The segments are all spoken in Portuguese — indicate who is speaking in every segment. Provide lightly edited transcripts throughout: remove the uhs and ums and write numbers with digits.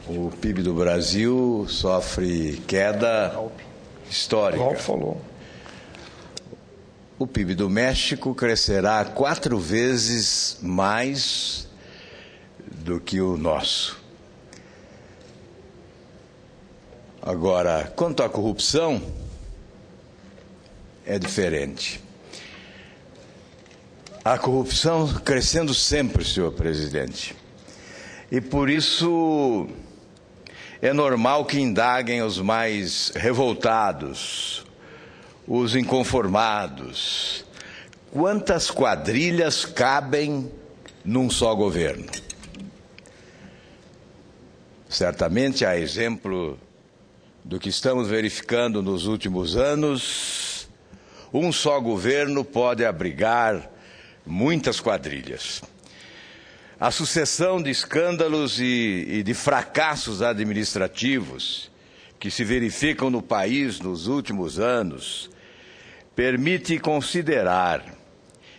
Speaker 1: O PIB do Brasil sofre queda histórica.
Speaker 2: Igual falou.
Speaker 1: O PIB do México crescerá 4 vezes mais do que o nosso. Agora, quanto à corrupção, é diferente. A corrupção crescendo sempre, senhor presidente. E por isso é normal que indaguem os mais revoltados, os inconformados. Quantas quadrilhas cabem num só governo? Certamente, a exemplo do que estamos verificando nos últimos anos, um só governo pode abrigar muitas quadrilhas. A sucessão de escândalos e de fracassos administrativos que se verificam no país nos últimos anos permite considerar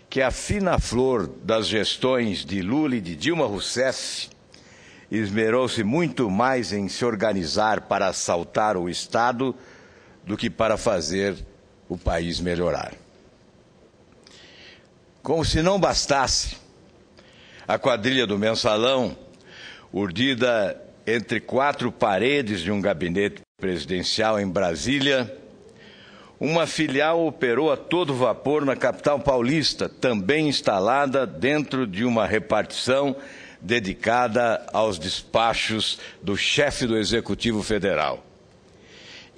Speaker 1: que a fina flor das gestões de Lula e de Dilma Rousseff esmerou-se muito mais em se organizar para assaltar o Estado do que para fazer o país melhorar. Como se não bastasse, a quadrilha do Mensalão, urdida entre 4 paredes de um gabinete presidencial em Brasília, uma filial operou a todo vapor na capital paulista, também instalada dentro de uma repartição dedicada aos despachos do chefe do Executivo Federal.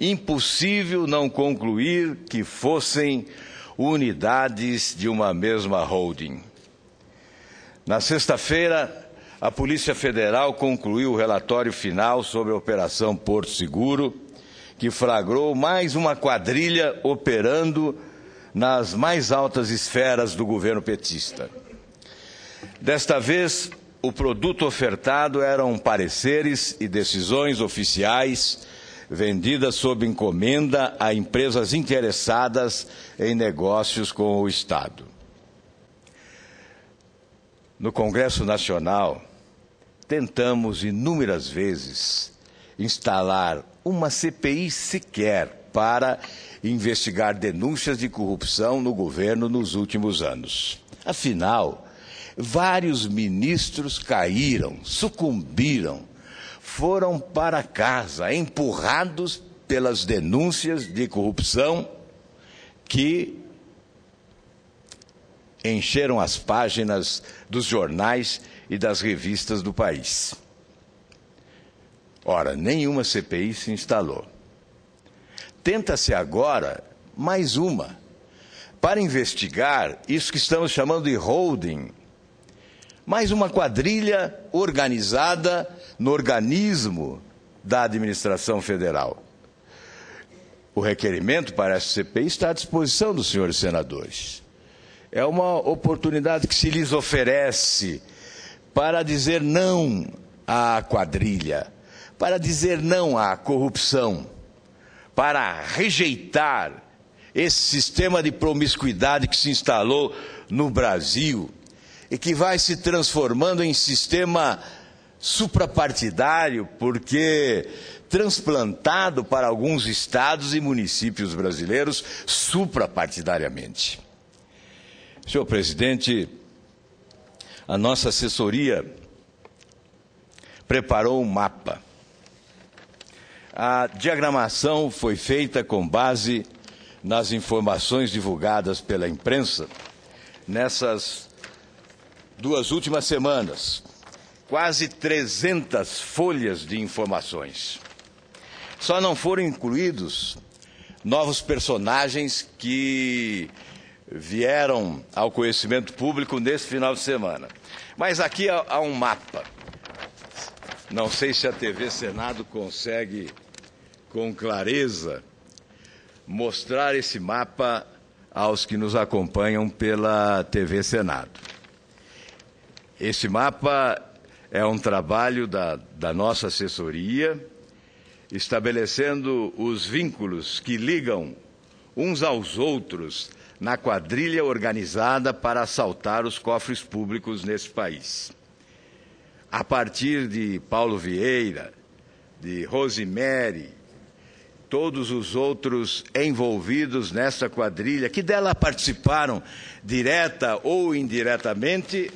Speaker 1: Impossível não concluir que fossem unidades de uma mesma holding. Na sexta-feira, a Polícia Federal concluiu o relatório final sobre a Operação Porto Seguro, que flagrou mais uma quadrilha operando nas mais altas esferas do governo petista. Desta vez, o produto ofertado eram pareceres e decisões oficiais vendidas sob encomenda a empresas interessadas em negócios com o Estado. No Congresso Nacional, tentamos inúmeras vezes instalar uma CPI sequer para investigar denúncias de corrupção no governo nos últimos anos. Afinal, vários ministros caíram, sucumbiram, foram para casa, empurrados pelas denúncias de corrupção que encheram as páginas dos jornais e das revistas do país. Ora, nenhuma CPI se instalou. Tenta-se agora mais uma, para investigar isso que estamos chamando de holding. Mais uma quadrilha organizada no organismo da administração federal. O requerimento para essa CPI está à disposição dos senhores senadores. É uma oportunidade que se lhes oferece para dizer não à quadrilha, para dizer não à corrupção, para rejeitar esse sistema de promiscuidade que se instalou no Brasil e que vai se transformando em sistema suprapartidário, porque transplantado para alguns estados e municípios brasileiros suprapartidariamente. Senhor presidente, a nossa assessoria preparou um mapa. A diagramação foi feita com base nas informações divulgadas pela imprensa nessas 2 últimas semanas. Quase 300 folhas de informações. Só não foram incluídos novos personagens que vieram ao conhecimento público nesse final de semana. Mas aqui há um mapa. Não sei se a TV Senado consegue, com clareza, mostrar esse mapa aos que nos acompanham pela TV Senado. Esse mapa é um trabalho da nossa assessoria, estabelecendo os vínculos que ligam uns aos outros na quadrilha organizada para assaltar os cofres públicos nesse país. A partir de Paulo Vieira, de Rosemary, todos os outros envolvidos nessa quadrilha, que dela participaram direta ou indiretamente,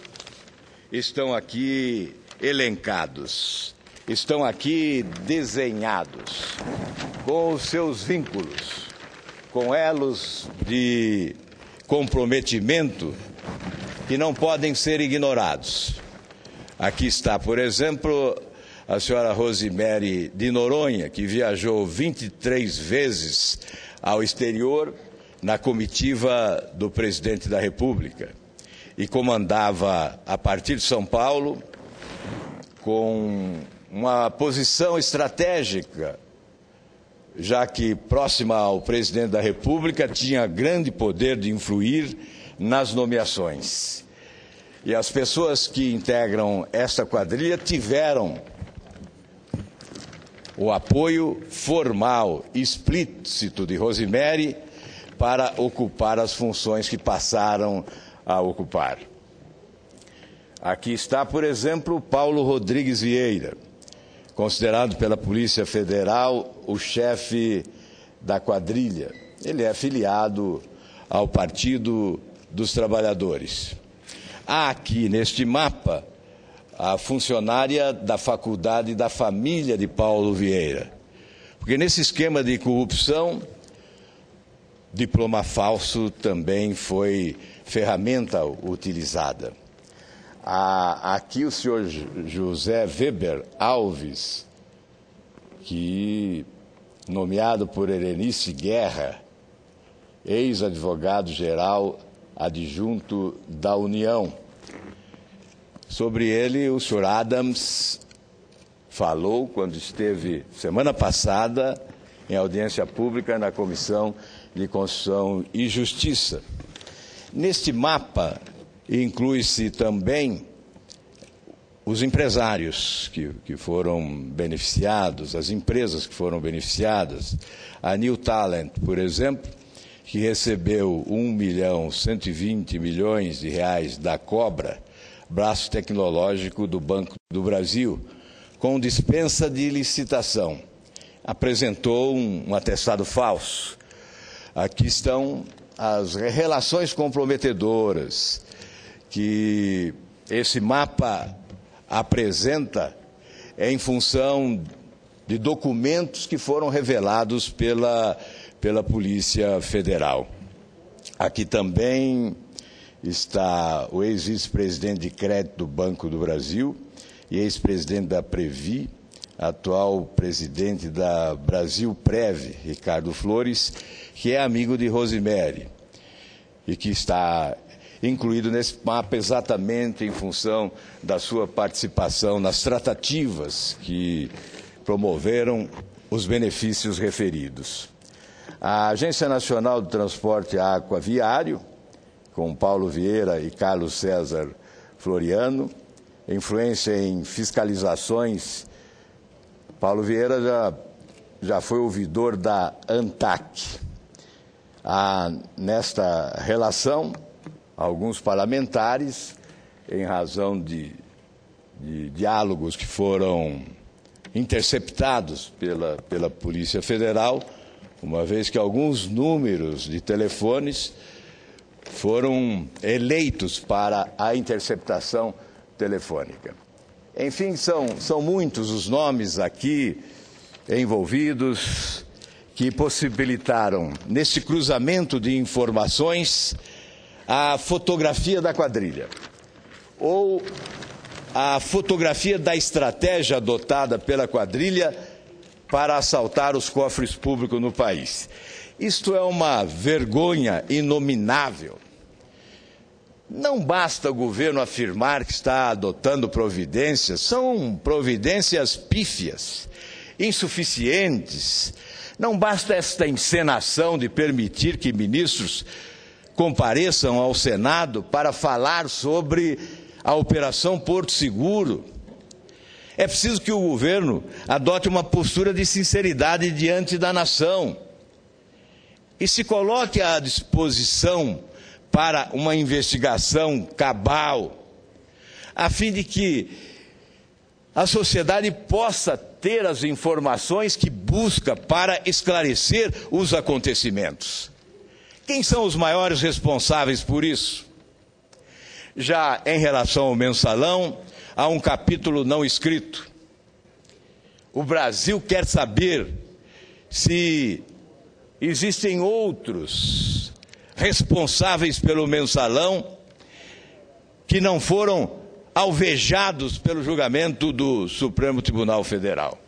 Speaker 1: estão aqui elencados, estão aqui desenhados, com os seus vínculos, com elos de comprometimento que não podem ser ignorados. Aqui está, por exemplo, a senhora Rosemary de Noronha, que viajou 23 vezes ao exterior na comitiva do presidente da República e comandava, a partir de São Paulo, com uma posição estratégica, já que próxima ao presidente da República tinha grande poder de influir nas nomeações. E as pessoas que integram esta quadrilha tiveram o apoio formal, explícito de Rosemary para ocupar as funções que passaram a ocupar. Aqui está, por exemplo, Paulo Rodrigues Vieira, considerado pela Polícia Federal o chefe da quadrilha. Ele é filiado ao Partido dos Trabalhadores. Há aqui, neste mapa, a funcionária da Faculdade da Família de Paulo Vieira. Porque nesse esquema de corrupção, diploma falso também foi ferramenta utilizada. Aqui o senhor José Weber Alves, que, nomeado por Helenice Guerra, ex-advogado-geral adjunto da União. Sobre ele, o senhor Adams falou quando esteve, semana passada, em audiência pública na Comissão de Constituição e Justiça. Neste mapa, inclui-se também os empresários que foram beneficiados, as empresas que foram beneficiadas. A New Talent, por exemplo, que recebeu 1.120.000.000 de reais da Cobra, braço tecnológico do Banco do Brasil, com dispensa de licitação. Apresentou um atestado falso. Aqui estão as relações comprometedoras que esse mapa apresenta em função de documentos que foram revelados pela Polícia Federal. Aqui também está o ex-vice-presidente de crédito do Banco do Brasil e ex-presidente da Previ, atual presidente da Brasilprev, Ricardo Flores, que é amigo de Rosemary e que está incluído nesse mapa exatamente em função da sua participação nas tratativas que promoveram os benefícios referidos. A Agência Nacional do Transporte Aquaviário, com Paulo Vieira e Carlos César Floriano, influência em fiscalizações. Paulo Vieira já foi ouvidor da ANTAC. Há nesta relação alguns parlamentares, em razão de diálogos que foram interceptados pela Polícia Federal, uma vez que alguns números de telefones foram eleitos para a interceptação telefônica. Enfim, são muitos os nomes aqui envolvidos que possibilitaram, nesse cruzamento de informações, a fotografia da quadrilha, ou a fotografia da estratégia adotada pela quadrilha para assaltar os cofres públicos no país. Isto é uma vergonha inominável. Não basta o governo afirmar que está adotando providências, são providências pífias, insuficientes. Não basta esta encenação de permitir que ministros compareçam ao Senado para falar sobre a Operação Porto Seguro. É preciso que o governo adote uma postura de sinceridade diante da nação e se coloque à disposição para uma investigação cabal, a fim de que a sociedade possa ter as informações que busca para esclarecer os acontecimentos. Quem são os maiores responsáveis por isso? Já em relação ao mensalão, há um capítulo não escrito. O Brasil quer saber se existem outros responsáveis pelo mensalão que não foram alvejados pelo julgamento do Supremo Tribunal Federal.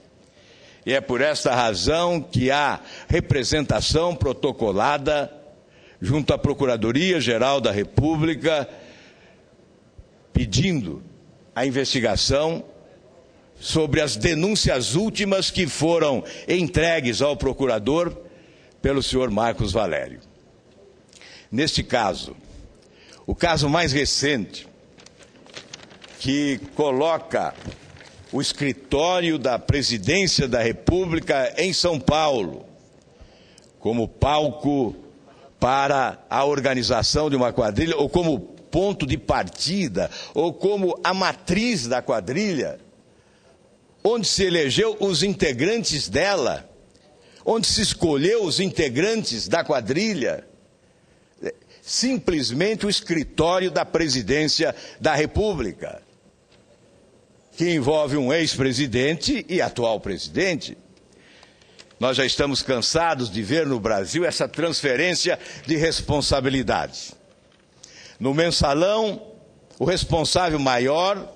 Speaker 1: E é por esta razão que há representação protocolada junto à Procuradoria-Geral da República pedindo a investigação sobre as denúncias últimas que foram entregues ao procurador pelo senhor Marcos Valério. Neste caso, o caso mais recente, que coloca o escritório da Presidência da República em São Paulo como palco para a organização de uma quadrilha, ou como ponto de partida, ou como a matriz da quadrilha, onde se elegeu os integrantes dela, onde se escolheu os integrantes da quadrilha, simplesmente o escritório da Presidência da República, que envolve um ex-presidente e atual presidente. Nós já estamos cansados de ver no Brasil essa transferência de responsabilidade. No mensalão, o responsável maior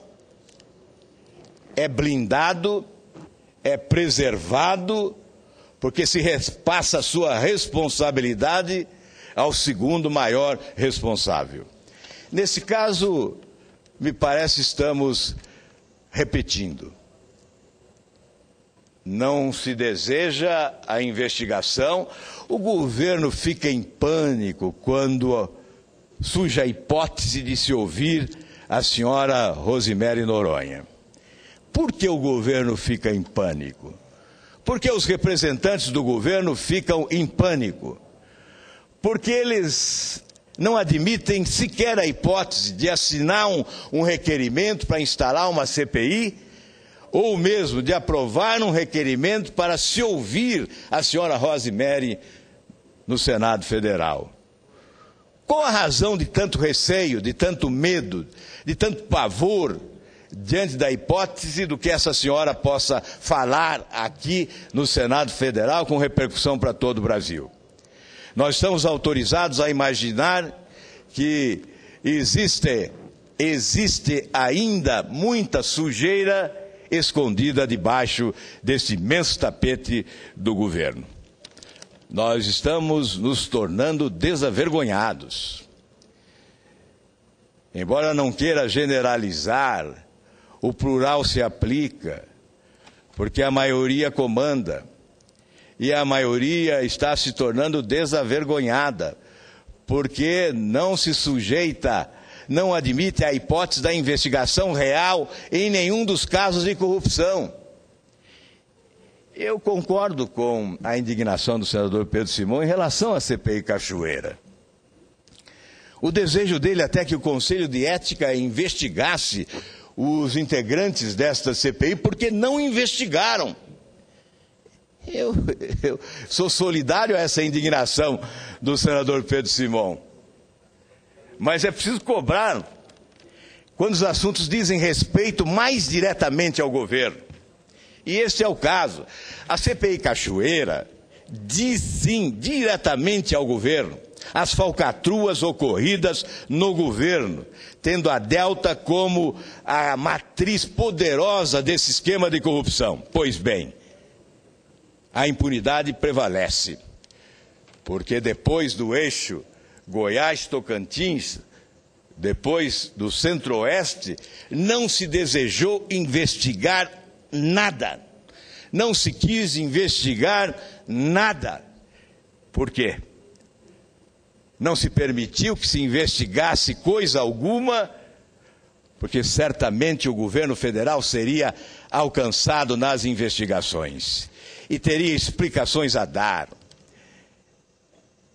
Speaker 1: é blindado, é preservado, porque se repassa a sua responsabilidade ao segundo maior responsável. Nesse caso, me parece estamos repetindo. Não se deseja a investigação, o governo fica em pânico quando surge a hipótese de se ouvir a senhora Rosemary Noronha. Por que o governo fica em pânico? Porque os representantes do governo ficam em pânico. Porque eles não admitem sequer a hipótese de assinar um requerimento para instalar uma CPI, ou mesmo de aprovar um requerimento para se ouvir a senhora Rosemary no Senado Federal. Qual a razão de tanto receio, de tanto medo, de tanto pavor diante da hipótese do que essa senhora possa falar aqui no Senado Federal com repercussão para todo o Brasil? Nós estamos autorizados a imaginar que existe ainda muita sujeira escondida debaixo deste imenso tapete do governo. Nós estamos nos tornando desavergonhados. Embora não queira generalizar, o plural se aplica, porque a maioria comanda. E a maioria está se tornando desavergonhada, porque não se sujeita, não admite a hipótese da investigação real em nenhum dos casos de corrupção. Eu concordo com a indignação do senador Pedro Simão em relação à CPI Cachoeira. O desejo dele até que o Conselho de Ética investigasse os integrantes desta CPI, porque não investigaram. Eu sou solidário a essa indignação do senador Pedro Simão. Mas é preciso cobrar quando os assuntos dizem respeito mais diretamente ao governo. E este é o caso. A CPI Cachoeira diz sim diretamente ao governo as falcatruas ocorridas no governo, tendo a Delta como a matriz poderosa desse esquema de corrupção. Pois bem, a impunidade prevalece, porque depois do eixo Goiás-Tocantins, depois do Centro-Oeste, não se desejou investigar nada. Não se quis investigar nada. Por quê? Não se permitiu que se investigasse coisa alguma, porque certamente o governo federal seria alcançado nas investigações e teria explicações a dar.